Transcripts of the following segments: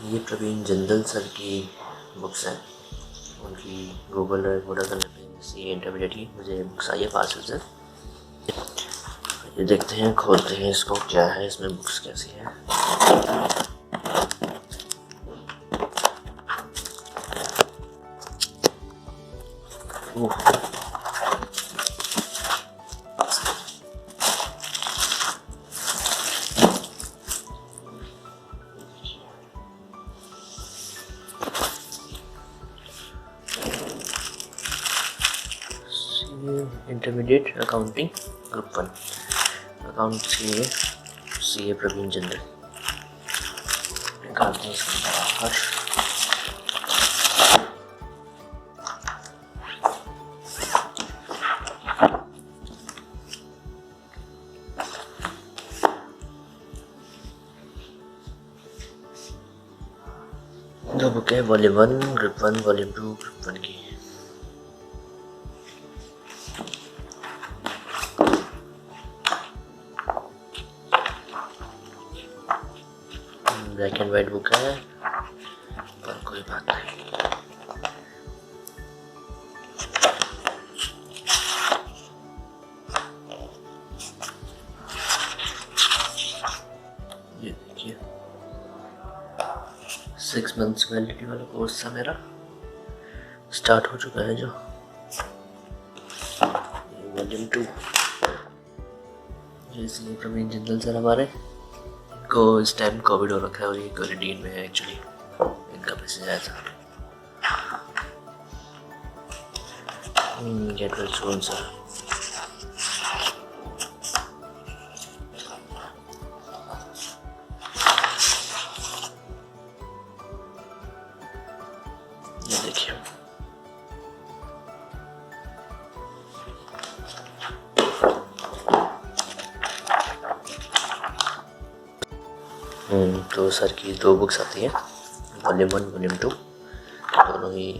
ये प्रवीण जिंदल सर की बुक्स हैं। उनकी गूगल ड्राइव ऑर्डर करने पे CA इंटरमीडिएट की मुझे बुक्स आई है पार्सल से। ये देखते हैं, खोलते हैं इसको, क्या है इसमें, बुक्स कैसी है। Intermediate accounting group 1 account CA Praveen Jindal. निकालते हैं इसको बाहर। दो बुक है, वॉल्यूम 1 ग्रुप 1, वॉल्यूम 2 ग्रुप 1 की। ब्लैक एंड वाइट बुक है, पर कोई बात नहीं। ये देखिए, 6 मंथ्स वैलिडिटी वाला कोर्स था मेरा, स्टार्ट हो चुका है। जो वॉल्यूम 2, जैसे प्रवीण जिंदल सर हमारे को इस टाइम कोविड हो रखा है और ये क्वारंटीन में है। एक्चुअली इनका मैसेज आया था, गेट वेल सून सर। ये देखिए, तो सर की 2 बुक्स आती हैं, वॉल्यूम 1 वॉल्यूम 2, दोनों ही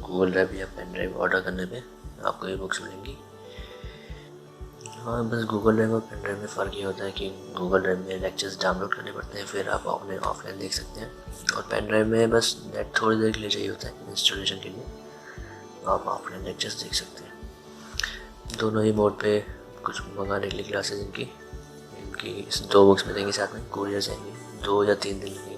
गूगल ड्राइव या पेन ड्राइव ऑर्डर करने पे आपको ये बुक्स मिलेंगी। हाँ, बस गूगल ड्राइव और पेन ड्राइव में फ़र्क ये होता है कि गूगल ड्राइव में लेक्चर्स डाउनलोड करने पड़ते हैं, फिर आप अपने ऑफलाइन देख सकते हैं, और पेन ड्राइव में बस नेट थोड़ी देर के लिए चाहिए होता है इंस्टॉलेशन के लिए, आप ऑफलाइन लेक्चर्स देख सकते हैं। दोनों ही मोड पे कुछ मंगाने के लिए क्लासेस इनकी इस 2 बुक्स में देंगे, साथ में कुरियर जाएंगे, 2 या 3 दिन लगेंगे।